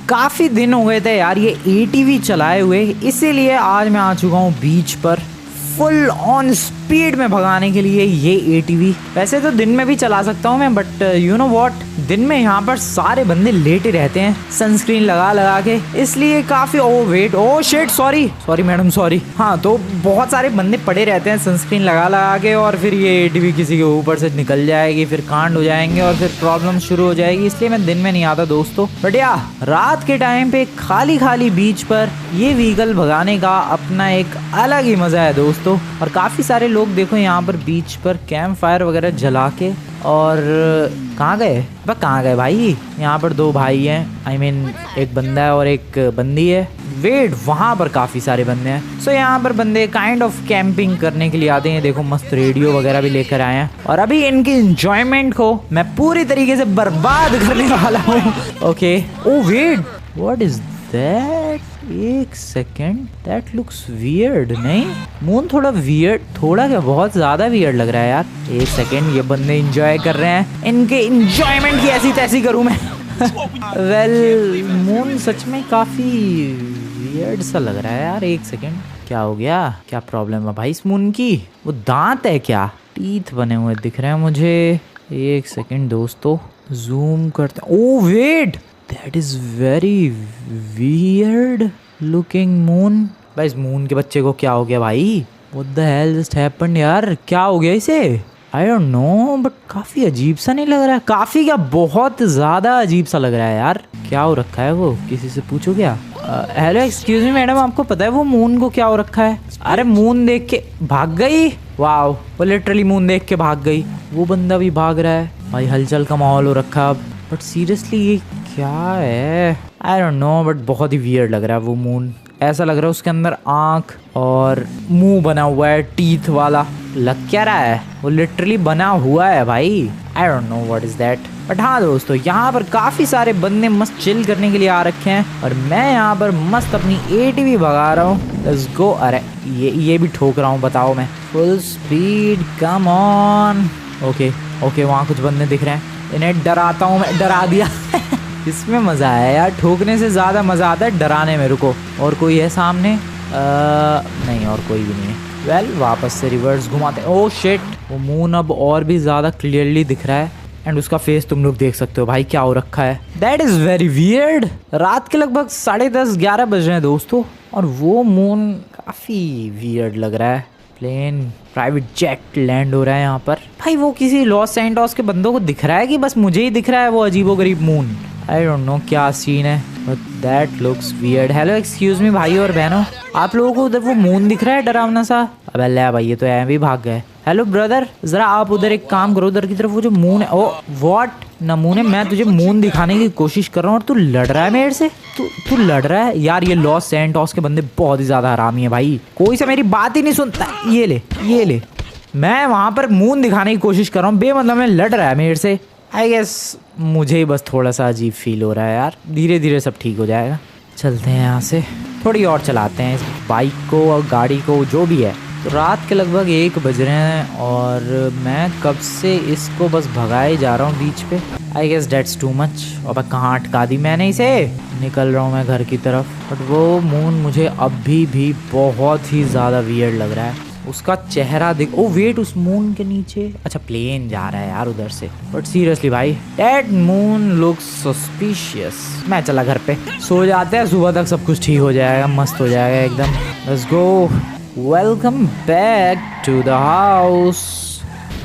काफ़ी दिन हो गए थे यार ये एटीवी चलाए हुए, इसीलिए आज मैं आ चुका हूँ बीच पर फुल ऑन स्पीड में भगाने के लिए ये एटीवी। वैसे तो दिन में भी चला सकता हूँ मैं, बट यू नो व्हाट, दिन में यहाँ पर सारे बंदे लेटे रहते हैं सनस्क्रीन लगा लगा के, इसलिए काफ़ी oh shit sorry madam sorry. हाँ, तो बहुत सारे बंदे पड़े रहते हैं सनस्क्रीन लगा लगा के, और फिर ये एटीवी किसी के ऊपर से निकल जाएगी, फिर कांड हो जाएंगे और फिर प्रॉब्लम शुरू हो जाएगी, इसलिए मैं दिन में नहीं आता दोस्तों। बट या रात के टाइम पे खाली खाली बीच पर ये व्हीकल भगाने का अपना एक अलग ही मजा है दोस्तों। और काफी सारे लोग देखो यहाँ पर बीच पर कैंप फायर वगैरह जला के, और कहाँ गए भाई? यहाँ पर दो भाई हैं, I mean, एक बंदा है और एक बंदी है। वेट, वहाँ पर काफ़ी सारे बंदे हैं। सो यहाँ पर बंदे काइंड ऑफ कैंपिंग करने के लिए आते हैं। देखो मस्त रेडियो वगैरह भी लेकर आए हैं, और अभी इनकी एंजॉयमेंट को मैं पूरी तरीके से बर्बाद करने वाला हूँ। Okay, oh wait, what is that? एक सेकेंड, दैट लुक्स वियर्ड। नहीं, मून थोड़ा वियर्ड, थोड़ा क्या बहुत ज्यादा वियर्ड लग रहा है यार। एक सेकेंड, ये बंदे एंजॉय कर रहे हैं, इनके एंजॉयमेंट की ऐसी तैसी करूं मैं। वेल, मून सच में काफी वियर्ड सा लग रहा है यार। एक सेकेंड, क्या हो गया? क्या प्रॉब्लम है भाई इस मून की? वो दांत है क्या? टीथ बने हुए दिख रहे हैं मुझे। एक सेकेंड दोस्तों, जूम करते हैं। Oh wait, that is very weird looking moon. भाई इस मून के बच्चे को क्या हो गया भाई? What the hello just happened यार? क्या हो गया इसे? आई डोंट नो, बट काफी अजीब सा नहीं लग रहा है? काफी क्या, बहुत ज्यादा अजीब सा लग रहा है यार। क्या हो रखा है वो? किसी से पूछो क्या? हेलो एक्सक्यूज मी मैडम, आपको पता है वो मून को क्या हो रखा है? अरे मून देख के भाग गई। वाओ, वो लिटरली मून देख के भाग गई। वो बंदा भी भाग रहा है भाई, हलचल का माहौल हो रखा अब। बट सीरियसली ये क्या है? आई डोंट नो, बट बहुत ही वियर्ड लग रहा है वो मून। ऐसा लग रहा है उसके अंदर आंख और मुंह बना हुआ है, टीथ वाला। लग क्या रहा है? वो लिटरली बना हुआ है भाई। आई don't no what is that. But हाँ दोस्तों, यहाँ पर काफी सारे बंदे मस्त चिल करने के लिए आ रखे हैं, और मैं यहाँ पर मस्त अपनी एटीवी भगा रहा हूँ। Let's go. अरे ये भी ठोक रहा हूँ, बताओ मैं। Full speed, come on. Okay, वहाँ कुछ बंदे दिख रहे हैं, इन्हें डराता हूँ मैं। डरा दिया। इसमें मजा आया यार, ठोकने से ज्यादा मजा आता है डराने में। रुको, और कोई है सामने? नहीं, और कोई भी नहीं है। वेल, वापस से रिवर्स घुमाते। ओह शिट, वो मून अब और भी ज्यादा क्लियरली दिख रहा है, एंड उसका फेस तुम लोग देख सकते हो भाई, क्या हो रखा है। That is very weird. रात के लगभग 10:30-11 बज रहे हैं दोस्तों, और वो मून काफी वियर्ड लग रहा है। प्लेन, प्राइवेट जेट लैंड हो रहा है यहाँ पर। भाई वो किसी लॉस सैंटोस के बंदों को दिख रहा है कि बस मुझे ही दिख रहा है वो अजीबोगरीब मून? आई डोंट नो क्या सीन है, but that looks weird. Hello excuse मी भाई और बहनों, आप लोगों को उधर वो मून दिख रहा है डरावना सा? अबे ले भाई, ये तो ऐ भी भाग गए। हेलो ब्रदर, जरा आप उधर एक काम करो, उधर की तरफ वो जो मून है। ओ व्हाट नमूने, मैं तुझे मून दिखाने की कोशिश कर रहा हूँ और तू लड़ रहा है मेरे से। तू लड़ रहा है यार। ये लॉस सैंटोस के बंदे बहुत ही ज्यादा हरामी है भाई, कोई से मेरी बात ही नहीं सुनता। ये ले, मैं वहां पर मून दिखाने की कोशिश कर रहा हूँ, बेमतलब में लड़ रहा है मेरे से। आई गेस मुझे ही बस थोड़ा सा अजीब फील हो रहा है यार। धीरे धीरे सब ठीक हो जाएगा। चलते हैं यहाँ से, थोड़ी और चलाते हैं इस बाइक को और गाड़ी को, जो भी है। तो रात के लगभग 1 बज रहे हैं, और मैं कब से इसको बस भगाए जा रहा हूँ बीच पे। I guess that's too much. अब कहाँ अटका दी मैंने इसे? निकल रहा हूँ मैं घर की तरफ, बट वो मून मुझे अभी भी बहुत ही ज़्यादा वियर्ड लग रहा है। उसका चेहरा देख। ओ वेट, उस मून के नीचे, अच्छा प्लेन जा रहा है यार उधर से। बट सीरियसली भाई, दैट मून लुक्स सस्पिशियस। मैं चला घर पे, सो जाते हैं, सुबह तक सब कुछ ठीक हो जाएगा, मस्त हो जाएगा एकदम। Let's go. Welcome back to the house.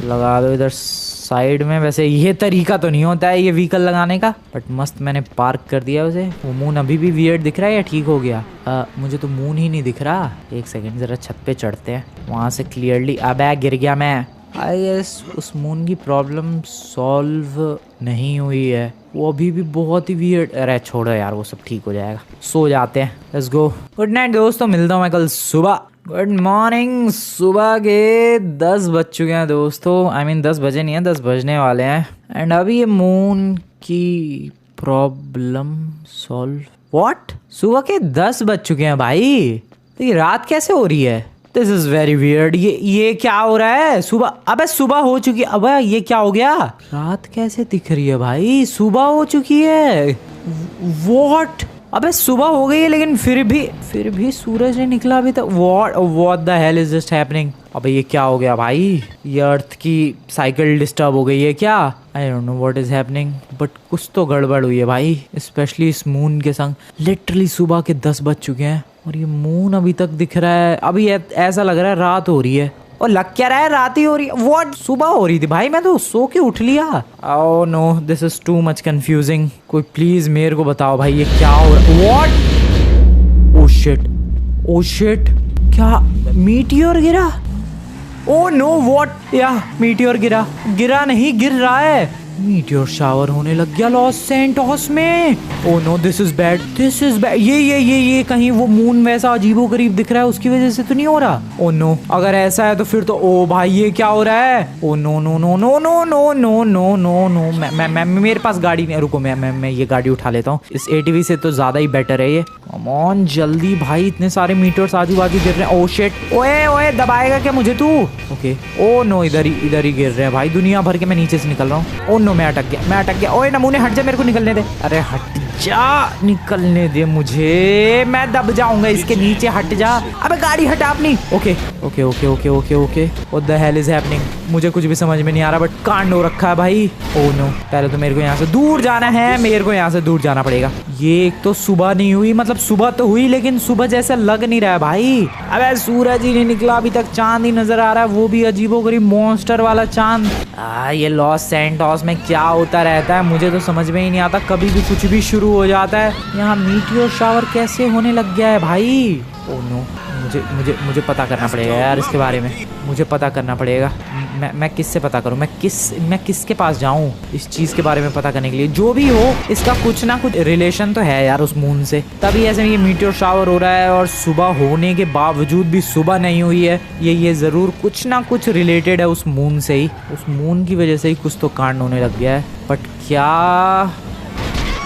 लगा दो इधर साइड में। वैसे ये तरीका तो नहीं होता है ये व्हीकल लगाने का, बट मस्त मैंने पार्क कर दिया उसे। वो मून अभी भी वियर्ड दिख रहा है या ठीक हो गया? मुझे तो मून ही नहीं दिख रहा। एक सेकंड, जरा छत पे चढ़ते हैं, वहां से क्लियरली। अबे गिर गया मैं। आई गेस उस मून की प्रॉब्लम सॉल्व नहीं हुई है, वो अभी भी बहुत ही वियर्ड। अरे छोड़ो यार, वो सब ठीक हो जाएगा, सो जाते हैं। Let's go. गुड नाइट दोस्तों, मिलता हूँ मैं कल सुबह। Good morning. सुबह के 10 बज चुके हैं दोस्तों। आई मीन 10 बजे नहीं है, 10 बजने वाले हैं। एंड अभी ये मून की प्रॉब्लम सॉल्व। व्हाट? सुबह के 10 बज चुके हैं भाई, तो ये रात कैसे हो रही है? This is very weird. ये क्या हो रहा है? सुबह, अबे सुबह हो चुकी है। अबे ये क्या हो गया? रात कैसे दिख रही है भाई? सुबह हो चुकी है। व्हाट? अबे सुबह हो गई है लेकिन फिर भी सूरज नहीं निकला अभी तक। What the hell is just happening? अबे ये क्या हो गया भाई? ये अर्थ की साइकिल डिस्टर्ब हो गई है क्या? आई don't no what is happening, but कुछ तो गड़बड़ हुई है भाई, स्पेशली इस मून के संग। लिटरली सुबह के 10 बज चुके हैं और ये मून अभी तक दिख रहा है। अभी ऐसा लग रहा है रात हो रही है, और लग क्या रहा है रात ही हो रही है। व्हाट? सुबह हो रही थी भाई, मैं तो सो के उठ लिया। Oh no, this is too much confusing. कोई प्लीज मेरे को बताओ भाई ये क्या हो रहा है? व्हाट? ओह शिट, क्या मीटियोर गिरा? Oh no, what? या मीटियोर गिरा नहीं, गिर रहा है। मीटियोर शावर होने लग गया लॉस सैंटोस में। Oh no, this is bad. ये कहीं वो मून वैसा अजीबोगरीब दिख रहा है उसकी वजह से तो नहीं हो रहा? ओह नो, अगर ऐसा है तो फिर तो ओ भाई ये क्या हो रहा है? Oh no no no no no no no no no नो, मैं मेरे पास गाड़ी नहीं। रुको, मैं ये गाड़ी उठा लेता हूँ। इस एटीवी से तो ज्यादा ही बेटर है ये। कम ऑन जल्दी भाई, इतने सारे मीटर्स आजू बाजू गिर रहे हैं। ओह शिट, ओए दबाएगा क्या मुझे तू? ओके, ओह नो, इधर ही गिर रहे हैं भाई, दुनिया भर के। मैं नीचे से निकल रहा हूँ। ओह नो, मैं अटक गया। ओए नमूने हट जा, मेरे को निकलने दे। अरे हट जा, निकलने दे मुझे, मैं दब जाऊंगा इसके नीचे। हट जा, अबे गाड़ी हटा अपनी। Okay. What the hell is happening? मुझे कुछ भी समझ में नहीं आ रहा, बट कांड हो रखा है भाई। ओह नो, पहले तो मेरे को यहाँ से दूर जाना है, मेरे को यहाँ से दूर जाना पड़ेगा। ये एक तो सुबह नहीं हुई, मतलब सुबह तो हुई लेकिन सुबह जैसा लग नहीं रहा है भाई। अबे सूरज ही नहीं निकला अभी तक, चांद ही नजर आ रहा है, वो भी अजीबोगरीब मॉन्स्टर वाला चांद। ये लॉस सैंटोस में क्या होता रहता है मुझे तो समझ में ही नहीं आता। कभी भी कुछ भी शुरू हो जाता है। यहाँ मीटियोर शावर कैसे होने लग गया है भाई? ओह नो, मुझे पता करना पड़ेगा यार इसके बारे में। मुझे पता करना पड़ेगा। मैं किससे पता करूं? मैं किसके पास जाऊं इस चीज के बारे में पता करने के लिए? जो भी हो, इसका कुछ ना कुछ रिलेशन तो है यार उस मून से, तभी ऐसे ये मीटियोर शावर हो रहा है। और सुबह होने के बावजूद भी सुबह नहीं हुई है। ये जरूर कुछ ना कुछ रिलेटेड है उस मून से ही। उस मून की वजह से ही कुछ तो कांड होने लग गया है, बट क्या,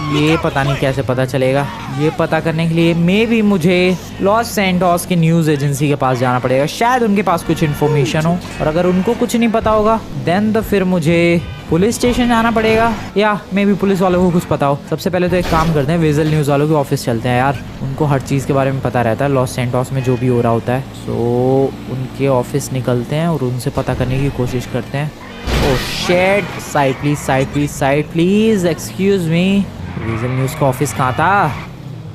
ये पता नहीं कैसे पता चलेगा। ये पता करने के लिए मे भी मुझे लॉस सैंटोस की न्यूज़ एजेंसी के पास जाना पड़ेगा। शायद उनके पास कुछ इन्फॉर्मेशन हो, और अगर उनको कुछ नहीं पता होगा देन तो फिर मुझे पुलिस स्टेशन जाना पड़ेगा, या मे भी पुलिस वालों को कुछ पता हो। सबसे पहले तो एक काम करते हैं, वेजल न्यूज़ वालों के ऑफिस चलते हैं यार। उनको हर चीज़ के बारे में पता रहता है लॉस सैंटोस में जो भी हो रहा होता है। सो उनके ऑफिस निकलते हैं और उनसे पता करने की कोशिश करते हैं। Oh shit, side please, excuse me. Vision news का ऑफिस कहाँ था?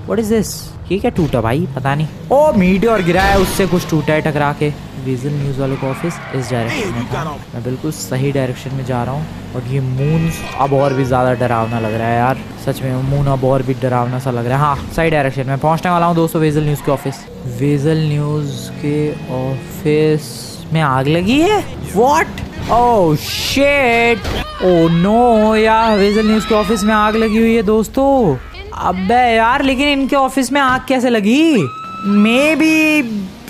What is this? ये क्या टूटा भाई? पता नहीं। ओ मीटियोर गिरा है, उससे कुछ टूटा है टकरा के। विजन न्यूज़ वालों का ऑफिस इस डायरेक्शन में था। मैं बिल्कुल सही डायरेक्शन में जा रहा हूँ। और ये मून अब और भी ज़्यादा डरावना लग रहा है यार, सच में मून अब और भी डरावना सा लग रहा है। हाँ, सही डायरेक्शन में पहुँचने वाला हूँ दोस्तों, वेजल न्यूज़ के ऑफिस। वेजल न्यूज़ के ऑफिस में आग लगी है? What? Oh shit, oh no यार, वेजल न्यूज़ के ऑफिस में आग लगी हुई है दोस्तों। अबे यार, लेकिन इनके ऑफिस में आग कैसे लगी? मे बी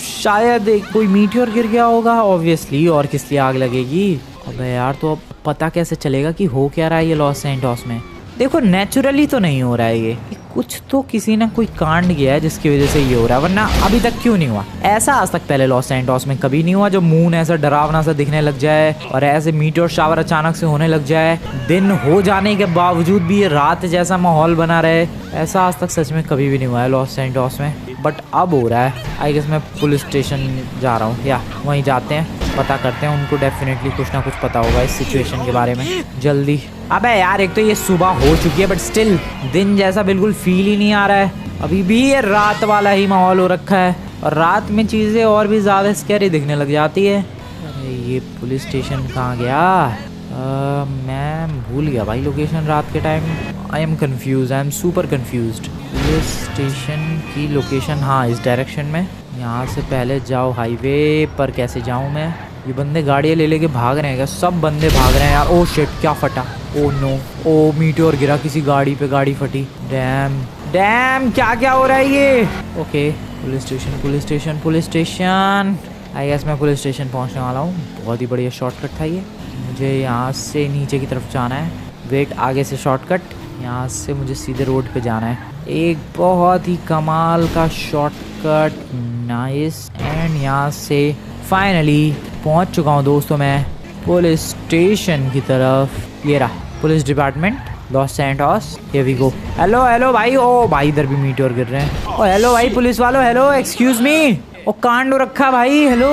शायद कोई मीटियोर गिर गया होगा ऑब्वियसली, और किस लिए आग लगेगी? अबे यार, तो अब पता कैसे चलेगा कि हो क्या रहा है ये लॉस सैंटोस में? देखो नेचुरली तो नहीं हो रहा है ये, कुछ तो किसी ने कोई कांड किया है जिसकी वजह से ये हो रहा है, वरना अभी तक क्यों नहीं हुआ? ऐसा आज तक पहले लॉस सैंटोस में कभी नहीं हुआ जो मून ऐसा डरावना सा दिखने लग जाए और ऐसे मीटियोर शावर अचानक से होने लग जाए, दिन हो जाने के बावजूद भी ये रात जैसा माहौल बना रहे। ऐसा आज तक सच में कभी भी नहीं हुआ है लॉस सैंटोस में, बट अब हो रहा है। आई गेस मैं पुलिस स्टेशन जा रहा हूँ, या वहीं जाते हैं, पता करते हैं। उनको डेफिनेटली कुछ ना कुछ पता होगा इस सिचुएशन के बारे में। जल्दी। अबे यार, एक तो ये सुबह हो चुकी है बट स्टिल दिन जैसा बिल्कुल फील ही नहीं आ रहा है। अभी भी ये रात वाला ही माहौल हो रखा है, और रात में चीज़ें और भी ज़्यादा स्कैरी दिखने लग जाती है। अरे ये पुलिस स्टेशन कहाँ गया? मैं भूल गया भाई लोकेशन रात के time. I am confuse, I am super confused. Police station की लोकेशन, हाँ, इस डायरेक्शन में। यहाँ से पहले जाओ हाईवे पर, कैसे जाऊँ मैं? ये बंदे गाड़ियाँ ले लेके भाग रहे हैं क्या? सब बंदे भाग रहे हैं यार। ओह शिट, क्या फटा? ओह नो, ओह मीटियोर गिरा किसी गाड़ी पे, गाड़ी फटी। डैम, क्या हो रहा है ये? Okay, police station. I guess मैं पुलिस स्टेशन पहुँचने वाला हूँ। बहुत ही बढ़िया शॉर्टकट था ये। मुझे यहाँ से नीचे की तरफ जाना है। वेट, आगे से शॉर्टकट, यहाँ से मुझे सीधे रोड पे जाना है। एक बहुत ही कमाल का शॉर्टकट, नाइस। एंड यहाँ से फाइनली पहुँच चुका हूँ दोस्तों मैं पुलिस स्टेशन की तरफ। ये रहा police department, Los Santos, here we go. Hello hello भाई, ओ भाई इधर भी मीटियोर गिर रहे हैं। ओ हेलो भाई पुलिस वालों, हेलो एक्सक्यूज मी। ओ कांड हो रखा भाई, हेलो।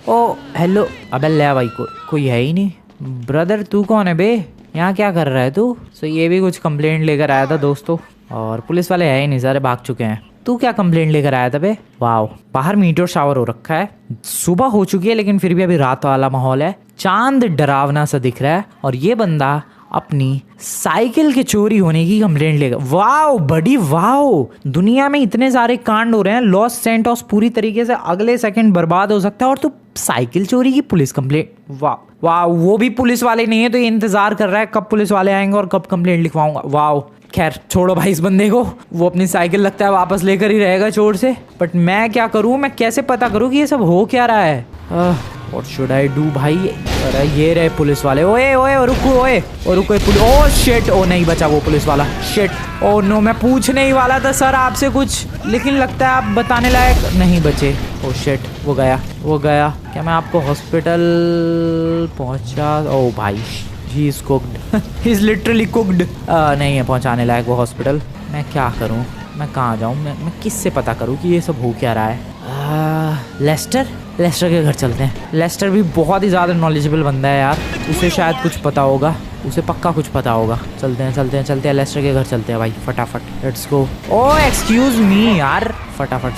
ओ हेलो, अबे ले भाई कोई है ही नहीं। ब्रदर तू कौन है बे, यहाँ क्या कर रहा है तू? सो ये भी कुछ कंप्लेंट लेकर आया था दोस्तों, और पुलिस वाले है ही नहीं, सारे भाग चुके हैं। तू क्या कंप्लेंट लेकर आया था बे? वाओ, बाहर मीटियोर शावर हो रखा है, सुबह हो चुकी है लेकिन फिर भी अभी रात वाला माहौल है, चांद डरावना सा दिख रहा है, और ये बंदा अपनी साइकिल के चोरी होने की कंप्लेंट लेगा। वाओ बड़ी वाओ, दुनिया में इतने सारे कांड हो रहे हैं, लॉस सैंटोस पूरी तरीके से अगले सेकंड बर्बाद हो सकता है, और तू साइकिल चोरी की पुलिस कंप्लेंट। वाह वाह, वो भी पुलिस वाले नहीं है तो ये इंतजार कर रहा है कब पुलिस वाले आएंगे और कब कंप्लेंट लिखवाऊंगा। वाह, खैर छोड़ो भाई इस बंदे को, वो अपनी साइकिल लगता है वापस लेकर ही रहेगा चोर से। बट मैं क्या करूं, मैं कैसे पता करूं कि ये सब हो क्या रहा है? व्हाट शुड आई डू भाई? अरे ये रहे पुलिस वाले। ओए ओए रुको, ओए ओ रुको पुलिस। ओ शिट, ओ नहीं बचा वो पुलिस वाला। शिट, ओ नो, मैं पूछने ही वाला था सर आपसे कुछ, लेकिन लगता है आप बताने लायक नहीं बचे। ओ शिट, वो गया। क्या मैं आपको हॉस्पिटल पहुंचा? ओ भाई he is cooked, he is literally cooked. नहीं है पहुंचाने लायक वो हॉस्पिटल। मैं क्या करूं, मैं कहाँ जाऊं, मैं किससे पता करूं कि ये सब हो क्या रहा है? लेस्टर के घर चलते हैं। लेस्टर भी बहुत ही ज़्यादा नॉलेजेबल बंदा है यार, उसे शायद कुछ पता होगा, उसे पक्का कुछ पता होगा। चलते हैं लेस्टर के घर चलते हैं भाई, फटाफट let's go. O excuse me यार, फटाफट।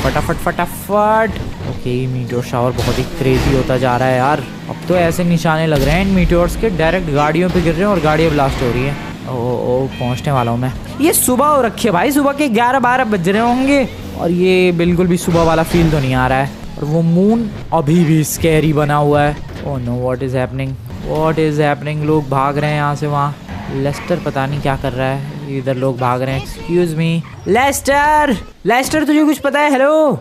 ओके, मीटियोर शावर बहुत ही क्रेजी होता जा रहा है यार, अब तो ऐसे निशाने लग रहे हैं इन मीटियोर्स के, डायरेक्ट गाड़ियों पे गिर रहे हैं और गाड़ियाँ ब्लास्ट हो रही है। ओ पहुंचने वाला हूँ मैं। ये सुबह हो रखी है भाई, सुबह के 11-12 बज रहे होंगे, और ये बिल्कुल भी सुबह वाला फील तो नहीं आ रहा है, और वो मून अभी भी स्कैरी बना हुआ है। Oh no, what is happening? लोग भाग रहे हैं यहाँ से वहाँ। लेस्टर पता नहीं क्या कर रहा है, इधर लोग भाग रहे हैं। एक्सक्यूज मी लेस्टर तुझे कुछ पता है? हेलो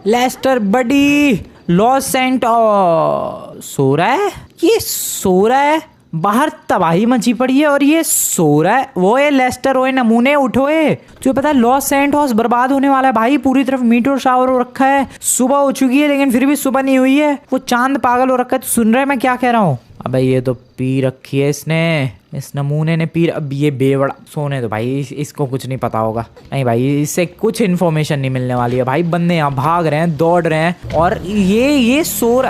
लेस्टर बडी, लॉस सैंटोस सो रहा है, ये सो रहा है, बाहर तबाही मची पड़ी है और ये सो रहा है। वो है लेस्टर, ओए नमूने उठोए, तुझे पता है लॉस सैंटोस बर्बाद होने वाला है भाई, पूरी तरफ मीटियोर शावर हो रखा है, सुबह हो चुकी है लेकिन फिर भी सुबह नहीं हुई है, वो चांद पागल हो रखा है। तो सुन रहे मैं क्या कह रहा हूँ? अबे ये तो पी रखी है इसने, इस नमूने ने पी। अब ये बेवड़ा सोने तो भाई, इसको कुछ नहीं पता होगा। नहीं भाई, इससे कुछ इन्फॉर्मेशन नहीं मिलने वाली है भाई। बंदे यहाँ भाग रहे हैं, दौड़ रहे हैं, और ये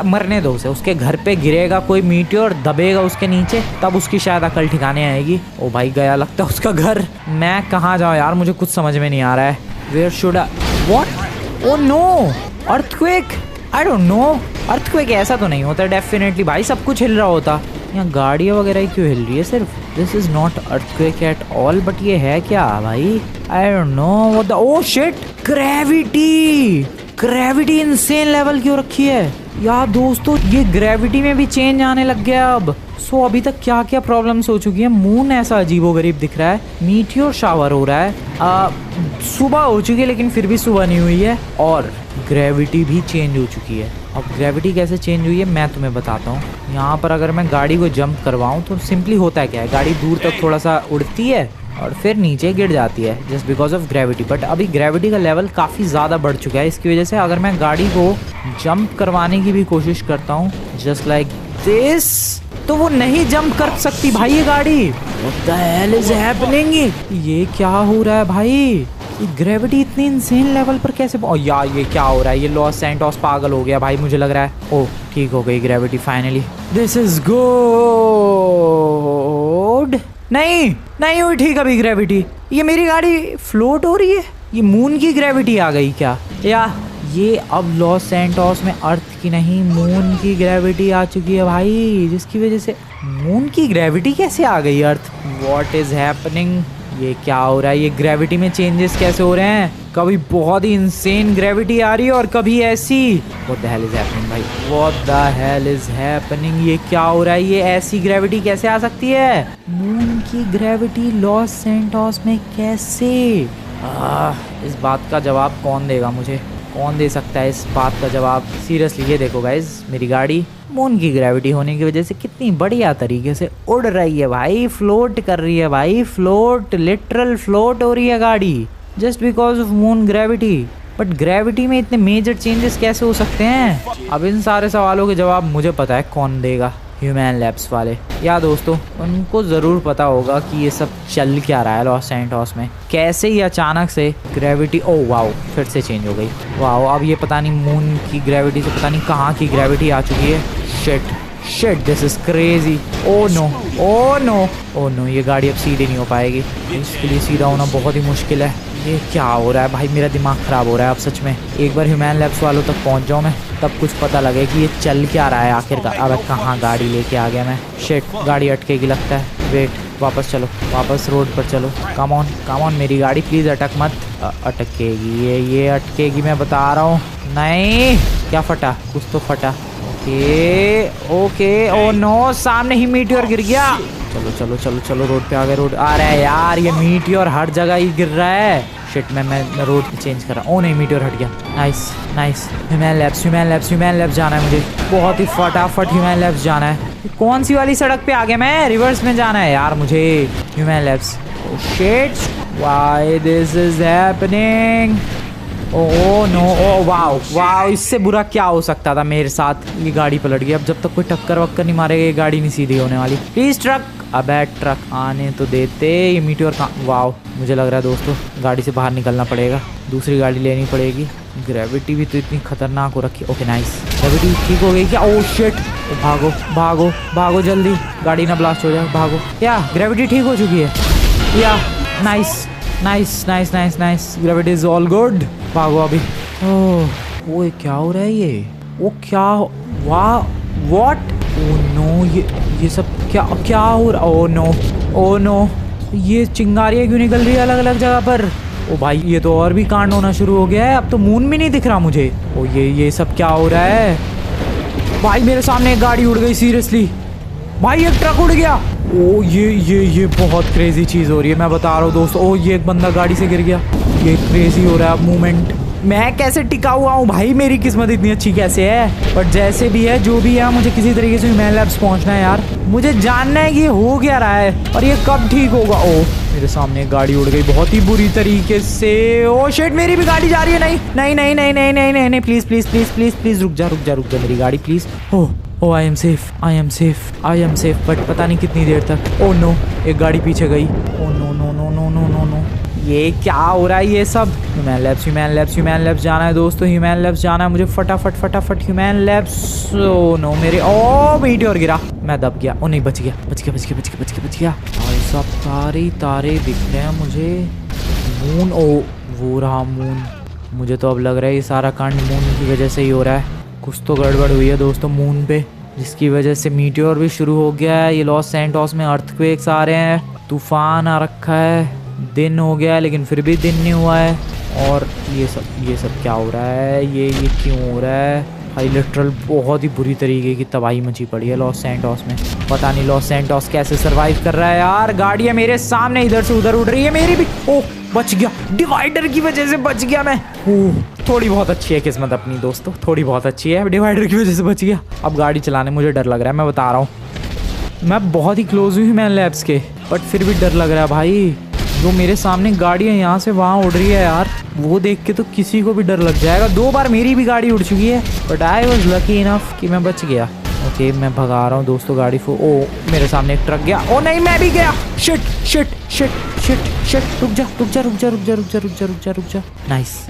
मरने दो उसे, उसके घर पे गिरेगा कोई मीटियोर, दबेगा उसके नीचे, तब उसकी शायद अकल ठिकाने आएगी। ओ भाई गया लगता है उसका घर। मैं कहाँ जाऊँ यार, मुझे कुछ समझ में नहीं आ रहा है। Where should I, what? Oh no, earthquake. I don't know, earthquake ऐसा तो नहीं होता डेफिनेटली भाई, सब कुछ हिल रहा होता। यहाँ गाड़ियाँ वगैरह ही क्यों हिल रही है सिर्फ? This is not earthquake at all, but ये है क्या भाई? आई don't know what the, oh shit, gravity insane level की हो रखी है यार दोस्तों, ये ग्रेविटी में भी चेंज आने लग गया अब। सो अभी तक क्या क्या प्रॉब्लम्स हो चुकी है? मून ऐसा अजीबोगरीब दिख रहा है, मीटियोर शावर हो रहा है, सुबह हो चुकी है लेकिन फिर भी सुबह नहीं हुई है, और ग्रेविटी भी चेंज हो चुकी है। अब ग्रेविटी कैसे चेंज हुई है मैं तुम्हें बताता हूँ। यहाँ पर अगर मैं गाड़ी को जंप करवाऊँ तो सिंपली होता है क्या है, गाड़ी दूर तक थोड़ा सा उड़ती है और फिर नीचे गिर जाती है just because of gravity. But अभी ग्रेविटी का लेवल काफ़ी ज़्यादा बढ़ चुका है, इसकी वजह से अगर मैं गाड़ी को जंप करवाने की भी कोशिश करता हूँ जस्ट लाइक दिस, तो वो नहीं जंप कर सकती भाई ये गाड़ी। What the hell is happening? ये क्या हो रहा है भाई? ग्रेविटी इतनी इंसेन लेवल पर कैसे? ओ यार ये क्या हो रहा है? ये लॉस सैंटोस पागल हो गया भाई, मुझे लग रहा है। ओ ठीक हो गई gravity finally, this is good. नहीं हुई ठीक अभी ग्रेविटी। ये मेरी गाड़ी फ्लोट हो रही है, ये मून की ग्रेविटी आ गई क्या? या ये अब लॉस सैंटोस में अर्थ की नहीं मून की ग्रेविटी आ चुकी है भाई, जिसकी वजह से मून की ग्रेविटी कैसे आ गई अर्थ? What is happening? ये क्या हो रहा है? ये ग्रेविटी में चेंजेस कैसे हो रहे हैं? कभी बहुत ही इंसेन ग्रेविटी आ रही है और कभी ऐसी। What the hell is happening भाई? What the hell is happening? ये क्या हो रहा है? ये ऐसी ग्रेविटी कैसे आ सकती है? मून की ग्रेविटी लॉस सैंटोस में कैसे? इस बात का जवाब कौन देगा मुझे? कौन दे सकता है इस बात का जवाब? सीरियसली ये देखो गाइज, मेरी गाड़ी मून की ग्रेविटी होने की वजह से कितनी बढ़िया तरीके से उड़ रही है भाई, फ्लोट कर रही है भाई, फ्लोट, लिटरल फ्लोट हो रही है गाड़ी just because of moon gravity. But gravity में इतने मेजर चेंजेस कैसे हो सकते हैं? अब इन सारे सवालों के जवाब मुझे पता है कौन देगा। ह्यूमन लैब्स वाले। या दोस्तों उनको ज़रूर पता होगा कि ये सब चल क्या रहा है लॉस सैंटोस में, कैसे ही अचानक से ग्रेविटी, ओ वाओ फिर से चेंज हो गई। वाओ अब ये पता नहीं मून की ग्रेविटी से पता नहीं कहाँ की ग्रेविटी आ चुकी है। Shit this is crazy. Oh no ये गाड़ी अब सीधी नहीं हो पाएगी। इसके लिए सीधा होना बहुत ही मुश्किल है। ये क्या हो रहा है भाई, मेरा दिमाग ख़राब हो रहा है अब सच में। एक बार ह्यूमन लैब्स वालों तक पहुंच जाऊँ मैं, तब कुछ पता लगे कि ये चल क्या रहा है आखिरकार। अब कहाँ गाड़ी लेके आ गया मैं। शिट गाड़ी अटकेगी लगता है। वेट वापस चलो, वापस रोड पर चलो। कम ऑन मेरी गाड़ी प्लीज़ अटक मत। अटकेगी ये अटकेगी, मैं बता रहा हूँ। नहीं क्या फटा, कुछ तो फटा। ओके ओ नो सामने ही मीटियोर गिर गया। चलो रोड पे आ गए। रोड आ रहा है यार, ये मीटियोर हर जगह ही गिर रहा है। शिट मैं रोड चेंज कर रहा हूँ। ओ नहीं मीटियोर हट गया। नाइस ह्यूमन लैब्स जाना है मुझे, बहुत ही फटाफट ह्यूमन लैब्स जाना है। कौन सी वाली सड़क पे आ गया मैं, रिवर्स में जाना है यार मुझे। Human labs, shit why this is happening. Oh no, oh wow इससे बुरा क्या हो सकता था मेरे साथ। ये गाड़ी पलट गई। अब जब तक कोई टक्कर वक्कर नहीं मारेगा ये गाड़ी नहीं सीधी होने वाली। प्लीज ट्रक, अबे ट्रक आने तो देते। ये मीटियोर का, वाओ मुझे लग रहा है दोस्तों गाड़ी से बाहर निकलना पड़ेगा, दूसरी गाड़ी लेनी पड़ेगी। ग्रेविटी भी तो इतनी खतरनाक हो रखी है। ओके नाइस, ग्रेविटी ठीक हो गई क्या। ओह शिट, भागो जल्दी, गाड़ी ना ब्लास्ट हो जाए। भागो, या ग्रेविटी ठीक हो चुकी है। या nice, gravity is all good. भागो अभी। ओह क्या हो रहा है ये, वो क्या, वाह व्हाट, ओह नो ये सब क्या हो रहा। ओह नो ये चिंगारियाँ क्यों निकल रही है अलग अलग जगह पर। ओ भाई ये तो और भी कांड होना शुरू हो गया है। अब तो मून भी नहीं दिख रहा मुझे। ओ ये सब क्या हो रहा है भाई। मेरे सामने एक गाड़ी उड़ गई, सीरियसली भाई एक ट्रक उड़ गया। ओ ये बहुत क्रेजी चीज़ हो रही है, मैं बता रहा हूँ दोस्तों। ओ ये एक बंदा गाड़ी से गिर गया। ये क्रेजी हो रहा है अब मूवमेंट। मैं कैसे टिका हुआ हूँ भाई, मेरी किस्मत इतनी अच्छी कैसे है। बट जैसे भी है जो भी है, मुझे किसी तरीके से ह्यूमन लैब्स पहुँचना है यार। मुझे जानना है कि ये हो क्या रहा है और ये कब ठीक होगा। ओ मेरे सामने एक गाड़ी उड़ गई बहुत ही बुरी तरीके से। ओ शिट मेरी भी गाड़ी जा रही है। नहीं प्लीज रुक जा मेरी गाड़ी please. Oh I am safe but पता नहीं कितनी देर तक। ओ नो एक गाड़ी पीछे गई। ओ नो ये क्या हो रहा है ये सब। ह्यूमन लैब्स जाना है दोस्तों, ह्यूमन लैब्स जाना है मुझे फटाफट ह्यूमन लैब्स। ओ नो मेरे, ओ मीटियोर गिरा, मैं दब गया। ओ नहीं बच गया। भाई सब तारे दिख रहे हैं मुझे। मून, ओ वो रहा मून। मुझे तो अब लग रहा है ये सारा कांड मून की वजह से ही हो रहा है। कुछ तो गड़बड़ हुई है दोस्तों मून पे, जिसकी वजह से मीटियोर भी शुरू हो गया है। ये लॉस सैंटोस में अर्थक्वेक्स आ रहे हैं, तूफान आ रखा है। दिन हो गया है लेकिन फिर भी दिन नहीं हुआ है। और ये सब क्या हो रहा है, ये क्यों हो रहा है भाई। लिटरल बहुत ही बुरी तरीके की तबाही मची पड़ी है लॉस सैंटोस में। पता नहीं लॉस सैंटोस कैसे सरवाइव कर रहा है यार। गाड़ियाँ मेरे सामने इधर से उधर उड़ रही है, मेरी भी। ओह बच गया, डिवाइडर की वजह से बच गया मैं। थोड़ी बहुत अच्छी है किस्मत अपनी दोस्तों, थोड़ी बहुत अच्छी है, डिवाइडर की वजह से बच गया। अब गाड़ी चलाने मुझे डर लग रहा है, मैं बता रहा हूँ। मैं बहुत ही क्लोज हुई ह्यूमन लैब्स के, बट फिर भी डर लग रहा है भाई। जो मेरे सामने गाड़ियाँ यहाँ से वहाँ उड़ रही है यार, वो देख के तो किसी को भी डर लग जाएगा। 2 बार मेरी भी गाड़ी उड़ चुकी है, but I was lucky enough कि मैं बच गया। ओके मैं भगा रहा हूँ दोस्तों गाड़ी को। ओ मेरे सामने एक ट्रक गया। ओ नहीं मैं भी गया। शिट रुक जा। Nice.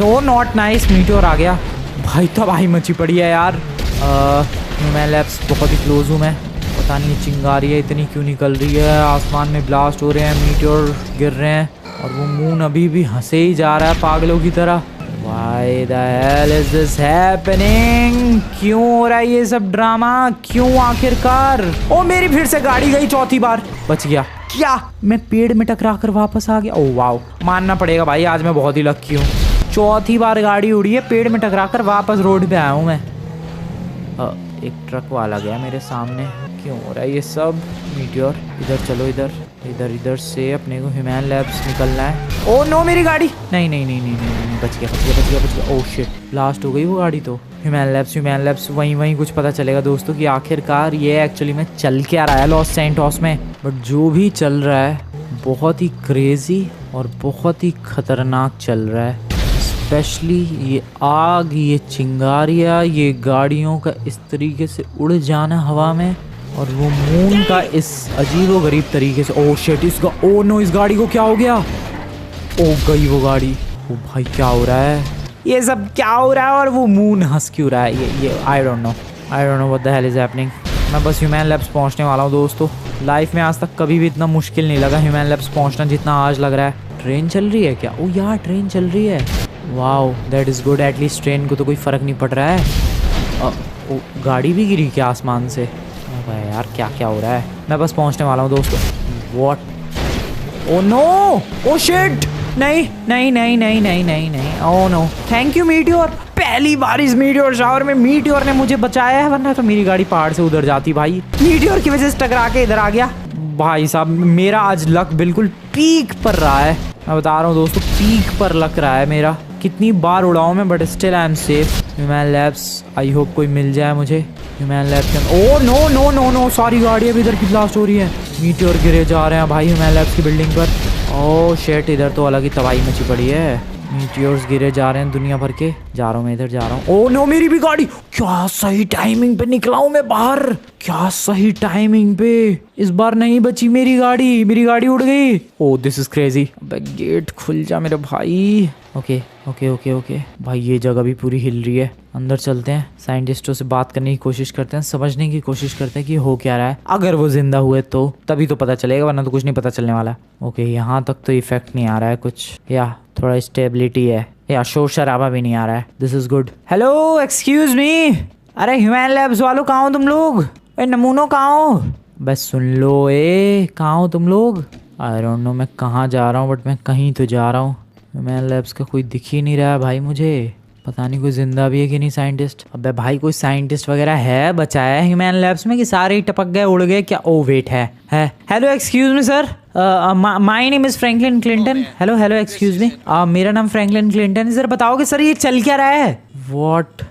Oh not nice, meteor आ गया भाई। तबाही मची पड़ी है यार। ह्यूमन लैब्स बहुत ही क्लोज हूँ मैं। पता नहीं चिंगारियाँ इतनी क्यों निकल रही है, आसमान में ब्लास्ट हो रहे हैं, मीटियोर गिर रहे हैं, और वो मून अभी भी हंसे ही जा रहा है पागलों की तरह। Why the hell is this happening? क्यों हो रहा है ये सब ड्रामा, क्यों आखिरकार। ओ मेरी फिर से गाड़ी गई 4थी बार। बच गया क्या, मैं पेड़ में टकरा कर वापस आ गया। ओह वाओ, मानना पड़ेगा भाई आज मैं बहुत ही लकी हूँ। 4थी बार गाड़ी उड़ी है, पेड़ में टकरा कर वापस रोड पे आया हूँ मैं। एक ट्रक वाला गया मेरे सामने। क्यों हो रहा है ये सब। मीटियोर इधर चलो, इधर से अपने को ह्यूमन लैब्स निकलना है। ओ नो मेरी गाड़ी, नहीं बच गया। ओह शिट, ब्लास्ट हो गई वो गाड़ी तो। ह्यूमन लैब्स वहीं कुछ पता चलेगा दोस्तों कि आखिरकार ये एक्चुअली में चल क्या रहा है लॉस सैंटोस में। बट जो भी चल रहा है बहुत ही क्रेजी और बहुत ही खतरनाक चल रहा है। स्पेशली ये आग, ये चिंगारियाँ, ये गाड़ियों का इस तरीके से उड़ जाना हवा में, और वो मून का इस अजीबोगरीब तरीके से। ओह शिट, इसका ओ नो, इस गाड़ी को क्या हो गया? ओ गई वो गाड़ी। ओ भाई क्या हो रहा है? ये सब क्या हो रहा है? और वो मून हंस क्यों रहा है? ये आई don't know what the hell is happening. मैं बस ह्यूमन लैब्स पहुंचने वाला हूँ दोस्तों। लाइफ में आज तक कभी भी इतना मुश्किल नहीं लगा ह्यूमन लैब्स पहुंचना जितना आज लग रहा है। ट्रेन चल रही है क्या? ओ यार ट्रेन चल रही है। Wow that is good, at least train को तो कोई फ़र्क नहीं पड़ रहा है। ओ गाड़ी भी गिरी क्या आसमान से? अरे यार क्या क्या हो रहा है? मैं बस पहुंचने वाला हूँ दोस्तों। What? Oh no, oh shit, नहीं नहीं नहीं नहीं नहीं नहीं नहीं, oh no, thank you meteor. पहली बार इस मीटियोर शावर में मीटियोर ने मुझे बचाया है, वरना तो मेरी गाड़ी पहाड़ से उधर जाती भाई। मीटियोर की वजह से टकरा के इधर आ गया भाई साहब। मेरा आज लक बिल्कुल पीक पर रहा है, मैं बता रहा हूँ दोस्तों, पीक पर लक रहा है मेरा। कितनी बार उड़ाऊँ मैं, but still I am safe. Human labs, I hope कोई मिल जाए मुझे human labs. Oh no no no no, सारी गाड़ियाँ भी इधर की ब्लास्ट हो रही है। मीटियोर गिरे जा रहे हैं भाई ह्यूमन लैब्स की बिल्डिंग पर। ओह शिट, इधर तो अलग ही तबाही मची पड़ी है। मीटियोर्स गिरे जा रहे हैं दुनिया भर के। जा रहा हूँ मैं, इधर जा रहा हूँ। ओह नो, मेरी भी गाड़ी। क्या सही टाइमिंग पे निकला हूँ मैं बाहर, क्या सही टाइमिंग पे। इस बार नहीं बची मेरी गाड़ी उड़ गई। Oh this is crazy. अबे गेट खुल जा मेरे भाई। ओके ओके ओके ओके भाई, ये जगह भी पूरी हिल रही है। अंदर चलते हैं, साइंटिस्टों से बात करने की कोशिश करते हैं, समझने की कोशिश करते हैं कि हो क्या रहा है। अगर वो जिंदा हुए तो तभी तो पता चलेगा, वरना तो कुछ नहीं पता चलने वाला। ओके यहाँ तक तो इफेक्ट नहीं आ रहा है कुछ, या थोड़ा स्टेबिलिटी है, या शोर शराबा भी नहीं आ रहा है। This is good. Hello excuse मी, अरे ह्यूमन लैब्स वालों कहाँ हो तुम लोग? नमूनों कहाँ हो? बस सुन लो, कहाँ हो तुम लोग? आई डोंट नो मैं कहाँ जा रहा हूँ, बट मैं कहीं तो जा रहा हूँ। ह्यूमन लैब्स का कोई दिख ही नहीं रहा है भाई मुझे। पता नहीं कोई जिंदा भी है कि नहीं साइंटिस्ट। अबे भाई कोई साइंटिस्ट वगैरह है बचाया है ह्यूमन लैब्स में, कि सारे ही टपक गए, उड़ गए क्या? ओ वेट है। Hello excuse me sir, my name is Franklin Clinton. Hello excuse me, मेरा नाम फ्रैंकलिन क्लिंटन है। सर बताओगे सर ये चल क्या रहा है? What?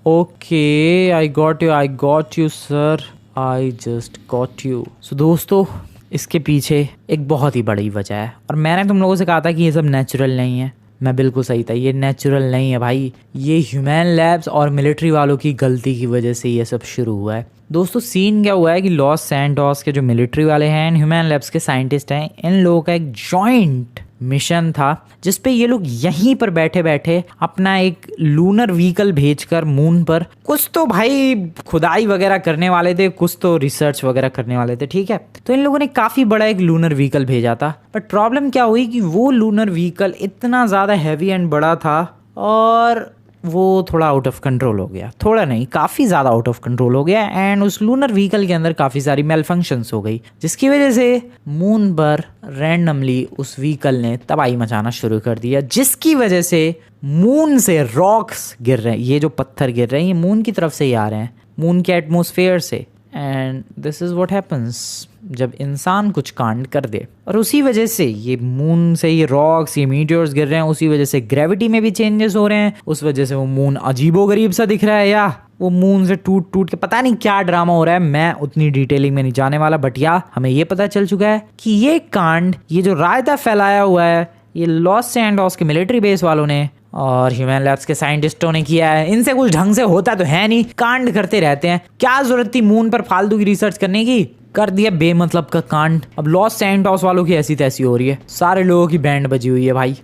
Okay I got you sir, I just got you. So दोस्तों इसके पीछे एक बहुत ही बड़ी वजह है, और मैंने तुम लोगों से कहा था कि ये सब नेचुरल नहीं है। मैं बिल्कुल सही था, ये नेचुरल नहीं है भाई। ये ह्यूमन लैब्स और मिलिट्री वालों की गलती की वजह से ये सब शुरू हुआ है। दोस्तों सीन क्या हुआ है कि लॉस सैंटोस के जो मिलिट्री वाले हैं, ह्यूमन लैब्स के साइंटिस्ट हैं, इन लोगों का एक जॉइंट मिशन था जिसपे ये लोग यहीं पर बैठे बैठे अपना एक लूनर व्हीकल भेजकर मून पर कुछ तो भाई खुदाई वगैरह करने वाले थे, कुछ तो रिसर्च वगैरह करने वाले थे। ठीक है, तो इन लोगों ने काफी बड़ा एक लूनर व्हीकल भेजा था, बट प्रॉब्लम क्या हुई कि वो लूनर व्हीकल इतना ज्यादा हैवी एंड बड़ा था और वो थोड़ा आउट ऑफ कंट्रोल हो गया। थोड़ा नहीं, काफ़ी ज़्यादा आउट ऑफ कंट्रोल हो गया, एंड उस लूनर व्हीकल के अंदर काफ़ी सारी मेल फंक्शंस हो गई, जिसकी वजह से मून पर रैंडमली उस व्हीकल ने तबाही मचाना शुरू कर दिया, जिसकी वजह से मून से रॉक्स गिर रहे हैं। ये जो पत्थर गिर रहे हैं ये मून की तरफ से ही आ रहे हैं, मून के एटमॉस्फेयर से। And this is what happens जब इंसान कुछ कांड कर दे, और उसी वजह से ये मून से ये रॉक्स, ये मीटियोर्स गिर रहे हैं, उसी वजह से ग्रेविटी में भी चेंजेस हो रहे हैं, उस वजह से वो मून अजीबोगरीब सा दिख रहा है, या वो मून से टूट टूट के पता नहीं क्या ड्रामा हो रहा है। मैं उतनी डिटेलिंग में नहीं जाने वाला, बट या हमें ये पता चल चुका है कि ये कांड, ये जो रायता फैलाया हुआ है, ये लॉस सैंटोस के मिलिट्री बेस वालों ने और ह्यूमन लैब्स के साइंटिस्टों ने किया है। इनसे कुछ ढंग से होता तो है नहीं, कांड करते रहते हैं। क्या जरूरत थी मून पर फालतू की रिसर्च करने की? कर दिया बेमतलब का कांड। अब लॉस सैंटोस वालों की ऐसी तैसी हो रही है, सारे लोगों की बैंड बजी हुई है भाई।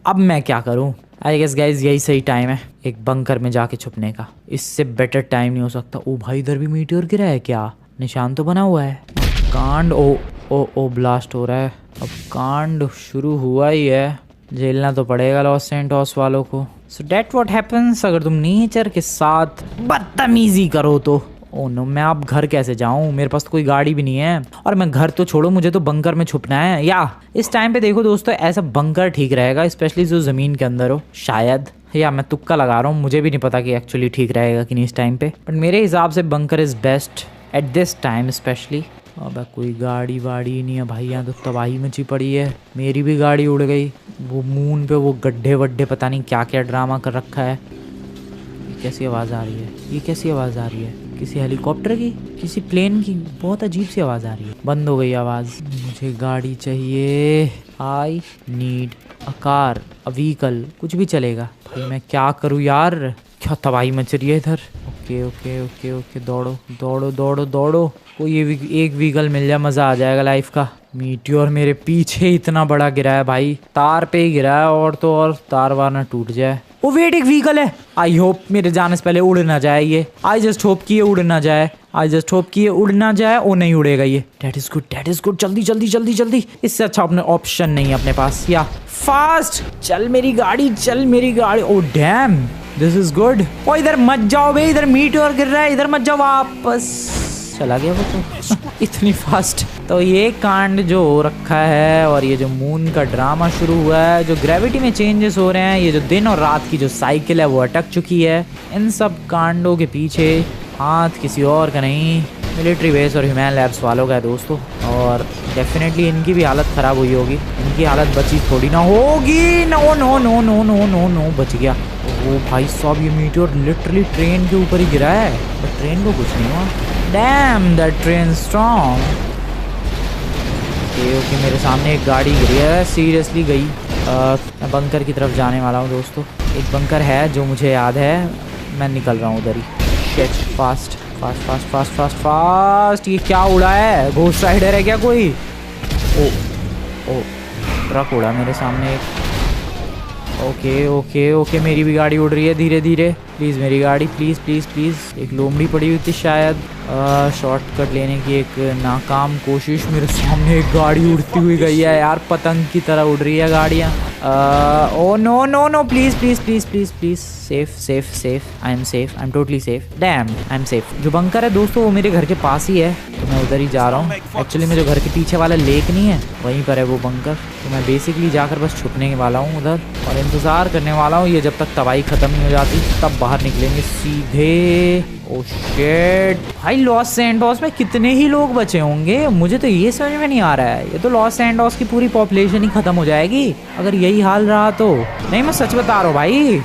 अब मैं क्या करूं? आई गेस गाइस यही सही टाइम है एक बंकर में जाके छुपने का, इससे बेटर टाइम नहीं हो सकता। ओ भाई इधर भी मीटियोर गिरा है क्या? निशान तो बना हुआ है। कांड ओ ब्लास्ट हो रहा है। अब कांड शुरू हुआ ही है, झेलना तो पड़ेगा लॉस सैंटोस वालों को। सो डेट व्हाट हैपेंस अगर तुम नेचर के साथ बदतमीजी करो तो। ओ नो, मैं अब घर कैसे जाऊं? मेरे पास तो कोई गाड़ी भी नहीं है, और मैं घर तो छोड़ो, मुझे तो बंकर में छुपना है। या इस टाइम पे देखो दोस्तों, ऐसा बंकर ठीक रहेगा, स्पेशली जो जमीन के अंदर हो, शायद। या मैं तुक्का लगा रहा हूँ, मुझे भी नहीं पता कि एक्चुअली ठीक रहेगा कि नहीं इस टाइम पे, बट मेरे हिसाब से bunker is best at this time specially. अब कोई गाड़ी वाड़ी नहीं है भाई, यहाँ तो तबाही मची पड़ी है। मेरी भी गाड़ी उड़ गई। वो मून पे वो गड्ढे वड्ढे पता नहीं क्या क्या ड्रामा कर रखा है। ये कैसी आवाज़ आ रही है? ये कैसी आवाज़ आ रही है? किसी हेलीकॉप्टर की, किसी प्लेन की बहुत अजीब सी आवाज़ आ रही है। बंद हो गई आवाज़। मुझे गाड़ी चाहिए। I need a car, a vehicle, कुछ भी चलेगा। भाई मैं क्या करूँ यार, क्या तबाही मच रही है इधर। ओके ओके ओके ओके, दौड़ो दौड़ो दौड़ो दौड़ो। कोई एक व्हीकल मिल जाए, मज़ा आ जाएगा लाइफ का। मीटियोर मेरे पीछे इतना बड़ा गिरा है भाई, तार पे ही गिरा है, और तो और तार वार ना टूट जाए। ओ वेट, एक व्हीकल है। आई होप मेरे जाने से पहले उड़ ना जाए ये। आई जस्ट होप कि ये उड़ ना जाए। आई जस्ट होप कि ये उड़ ना जाए। ओ नहीं उड़ेगा ये। That is good, that is good. जल्दी जल्दी जल्दी जल्दी। इससे अच्छा अपने ऑप्शन नहीं है अपने पास। या फास्ट चल मेरी गाड़ी, चल मेरी गाड़ी। Oh damn, this is good. Oh इधर मत जाओ बे, इधर मीटियोर गिर रहा है, इधर मत जाओ। वापस चला गया वो तो इतनी फास्ट। तो ये कांड जो हो रखा है, और ये जो मून का ड्रामा शुरू हुआ है, जो ग्रेविटी में चेंजेस हो रहे हैं, ये जो दिन और रात की जो साइकिल है वो अटक चुकी है, इन सब कांडों के पीछे हाथ किसी और का नहीं, मिलिट्री बेस और ह्यूमन लैब्स वालों का है दोस्तों। और डेफिनेटली इनकी भी हालत ख़राब हुई होगी, इनकी हालत बची थोड़ी ना होगी। No no no no no no no, बच गया। वो भाई साहब, ये मीटियोर लिटरली ट्रेन के ऊपर ही गिरा है, बट ट्रेन को कुछ नहीं हुआ। Dam that train strong. Okay, मेरे सामने एक गाड़ी गिरी है, सीरियसली गई। मैं बंकर की तरफ जाने वाला हूँ दोस्तों। एक बंकर है जो मुझे याद है, मैं निकल रहा हूँ उधर ही। Shit, fast fast fast fast fast fast. ये क्या उड़ा है, घोस्ट राइडर है क्या कोई? ओ ओ, ट्रक उड़ा मेरे सामने एक। ओके ओके ओके, मेरी भी गाड़ी उड़ रही है धीरे धीरे। प्लीज़ मेरी गाड़ी, प्लीज़ प्लीज़ प्लीज़। एक लोमड़ी पड़ी हुई थी शायद, शॉर्टकट लेने की एक नाकाम कोशिश। मेरे सामने एक गाड़ी उड़ती हुई गई है यार, पतंग की तरह उड़ रही है गाड़ियाँ। Oh no no no, please please please please please. Safe safe safe, I am safe, I am totally safe. Damn, I am safe. जो बंकर है दोस्तों वो मेरे घर के पास ही है, तो मैं उधर ही जा रहा हूँ। एक्चुअली मेरे घर के पीछे वाला लेक नहीं है, वहीं पर है वो बंकर। तो मैं बेसिकली जाकर बस छुपने वाला हूँ उधर, और इंतज़ार करने वाला हूँ ये जब तक तबाही ख़त्म नहीं हो जाती, तब बाहर निकलेंगे सीधे। ओ शिट भाई, लॉस सैंटोस में कितने ही लोग बचे होंगे, मुझे तो ये समझ में नहीं आ रहा है। ये तो लॉस सैंटोस की पूरी पॉपुलेशन ही खत्म हो जाएगी अगर यही हाल रहा तो। नहीं, मैं सच बता रहा हूँ भाई।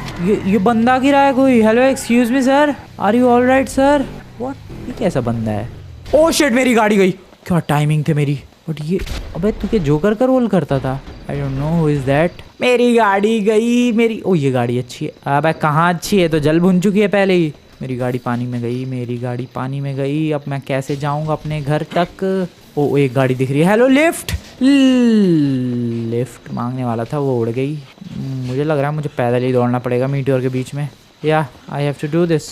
ये बंदा गिरा है कोई। Hello excuse me sir, are you all right sir? What, ये कैसा बंदा है? ओ शिट, मेरी गाड़ी गई। क्या टाइमिंग थे मेरी। बट ये, अबे तू क्या जोकर का रोल करता था? आई don't know who is that. मेरी गाड़ी गई मेरी। ओ ये गाड़ी अच्छी है। अबे कहाँ अच्छी है, तो जल भुन चुकी है पहले ही। मेरी गाड़ी पानी में गई, मेरी गाड़ी पानी में गई। अब मैं कैसे जाऊंगा अपने घर तक? ओ एक गाड़ी दिख रही है। Hello lift. लिफ्ट मांगने वाला था, वो उड़ गई। मुझे लग रहा है मुझे पैदल ही दौड़ना पड़ेगा मीटियोर के बीच में। या I have to do this.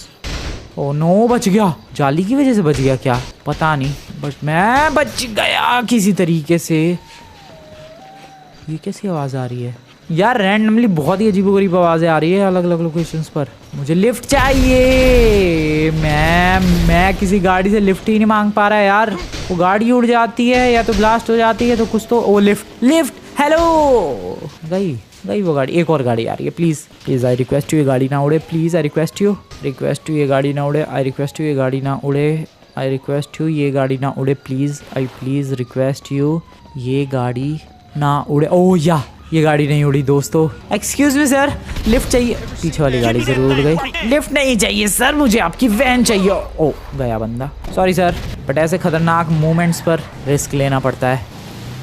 Oh no, बच गया। जाली की वजह से बच गया क्या पता नहीं, बट मैं बच गया किसी तरीके से। ये कैसी आवाज़ आ रही है यार? रैंडमली बहुत ही अजीबोगरीब आवाज़ें आ रही है अलग अलग लोकेशंस पर। मुझे लिफ्ट चाहिए। मैं किसी गाड़ी से लिफ्ट ही नहीं मांग पा रहा है यार। वो गाड़ी उड़ जाती है या तो ब्लास्ट हो जाती है, तो कुछ तो। ओ लिफ्ट लिफ्ट, हेलो। गई वो गाड़ी। एक और गाड़ी आ रही है। Please please, I request you ये गाड़ी ना उड़े। प्लीज़ आई रिक्वेस्ट यू ये गाड़ी ना उड़े। आई रिक्वेस्ट यू ये गाड़ी ना उड़े। आई रिक्वेस्ट यू ये गाड़ी ना उड़े। Please, I please request you ये गाड़ी ना उड़े। ओ या, ये गाड़ी नहीं उड़ी दोस्तों। एक्सक्यूज मी सर, लिफ्ट चाहिए। पीछे वाली गाड़ी जरूर उड़ गई। लिफ्ट नहीं चाहिए सर, मुझे आपकी वैन चाहिए। ओ गया बंदा। सॉरी सर, बट ऐसे खतरनाक मोमेंट्स पर रिस्क लेना पड़ता है।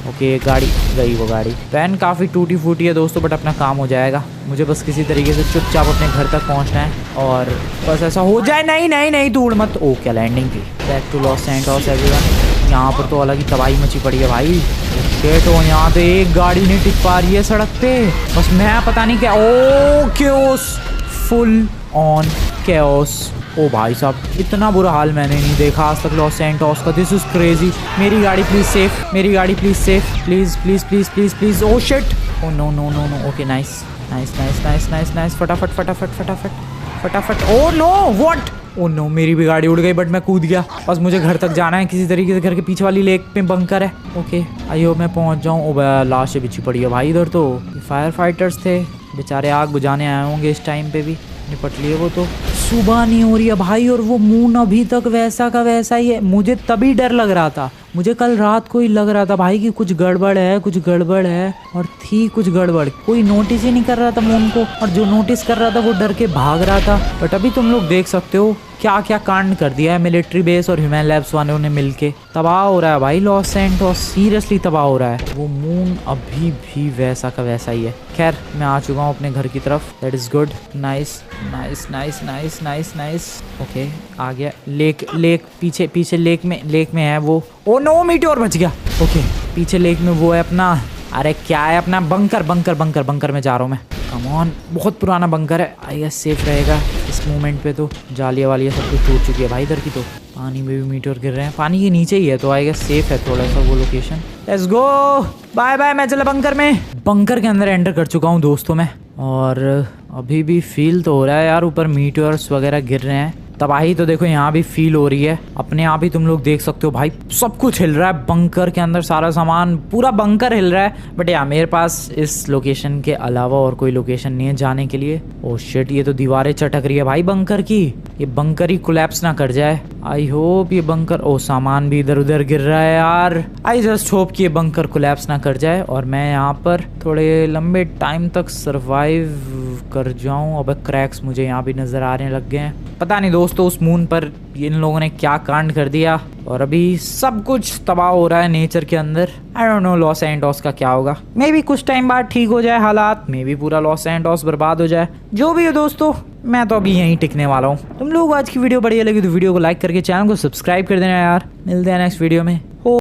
ओके, गाड़ी गई वो गाड़ी। वैन काफ़ी टूटी फूटी है दोस्तों, बट अपना काम हो जाएगा। मुझे बस किसी तरीके से चुपचाप अपने घर तक पहुंचना है, और बस ऐसा हो जाए। नहीं नहीं नहीं, तू उड़ मत। ओ क्या लैंडिंग थी। Back to Los Santos everyone. यहाँ पर तो अलग ही तबाही मची पड़ी है भाई। तो यहाँ पे एक गाड़ी नहीं टिक पा रही है सड़क पे। बस मैं पता नहीं क्या। ओ केओस, फुल ऑन केओस। ओ भाई साहब, इतना बुरा हाल मैंने नहीं देखा आज तक लॉस सैंटोस का। This is crazy. मेरी गाड़ी प्लीज सेफ, मेरी गाड़ी please safe, please please please please please. Oh shit, oh no no no no. Okay nice nice nice nice nice nice. फटाफट फटाफट फटाफट फटाफट। Oh no, what. Oh no, मेरी भी गाड़ी उड़ गई, बट मैं कूद गया। बस मुझे घर तक जाना है किसी तरीके से। घर के पीछे वाली लेक पे बंकर है। ओके, आई होप मैं पहुंच जाऊं। ओ लाशें बिछी पड़ी है भाई इधर तो। फायर फाइटर्स थे बेचारे, आग बुझाने आए होंगे इस टाइम पे भी। निपट लिए वो तो। सुबह नहीं हो रही है भाई, और वो मून अभी तक वैसा का वैसा ही है। मुझे तभी डर लग रहा था, मुझे कल रात को ही लग रहा था भाई कि कुछ गड़बड़ है, कुछ गड़बड़ है, और थी कुछ गड़बड़। कोई नोटिस ही नहीं कर रहा था मून को, और जो नोटिस कर रहा था वो डर के भाग रहा था। बट अभी तुम लोग देख सकते हो क्या क्या कांड कर दिया है मिलिट्री बेस और ह्यूमन लैब्स वालों ने मिलके। तबाह हो रहा है भाई लॉस सैंटोस, सीरियसली तबाह हो रहा है। वो मून अभी भी वैसा का वैसा ही है। खैर मैं आ चुका हूँ अपने घर की तरफ, that is good. Nice nice nice nice nice nice. Okay आ गया। लेक पीछे लेक में है वो। ओ नो मीटियोर बच गया। ओके पीछे लेक में वो है अपना, अरे क्या है अपना बंकर में जा रहा हूँ मैं। कम ऑन, बहुत पुराना बंकर है, आई गेस सेफ रहेगा इस मोमेंट पे। तो जालियाँ वालियाँ सब कुछ टूट चुकी है भाई इधर की। तो पानी में भी मीटर गिर रहे हैं, पानी के नीचे ही है, तो आई गेस सेफ है थोड़ा सा वो location. Let's go, bye bye. मैं चला बंकर में। बंकर के अंदर एंटर कर चुका हूँ दोस्तों मैं, और अभी भी फील तो हो रहा है यार ऊपर मीटियोर्स वगैरह गिर रहे हैं। तबाही तो देखो यहाँ भी फील हो रही है, अपने आप ही तुम लोग देख सकते हो भाई, सब कुछ हिल रहा है बंकर के अंदर, सारा सामान, पूरा बंकर हिल रहा है। बट यार मेरे पास इस लोकेशन के अलावा और कोई लोकेशन नहीं है जाने के लिए। ओह शिट, ये तो दीवारें चटक रही है भाई बंकर की, ये बंकर ही कोलैप्स ना कर जाए। आई होप ये बंकर, ओ सामान भी इधर उधर गिर रहा है यार। आई जस्ट होप कि ये बंकर कोलैप्स ना कर जाए और मैं यहाँ पर थोड़े लंबे टाइम तक सरवाइव कर जाऊं। अब क्रैक्स मुझे यहाँ भी नजर आने लग गए हैं। पता नहीं दोस्तों उस मून पर इन लोगों ने क्या कांड कर दिया, और अभी सब कुछ तबाह हो रहा है नेचर के अंदर। आई डोंट नो लॉस एंटोस का क्या होगा, मे बी कुछ टाइम बाद ठीक हो जाए हालात, मे बी पूरा लॉस एंटोस बर्बाद हो जाए। जो भी हो दोस्तों, मैं तो अभी यहीं टिकने वाला हूँ। तुम लोग आज की वीडियो बढ़िया लगी तो वीडियो को लाइक करके चैनल को सब्सक्राइब कर देना यार। मिलते हैं नेक्स्ट वीडियो में।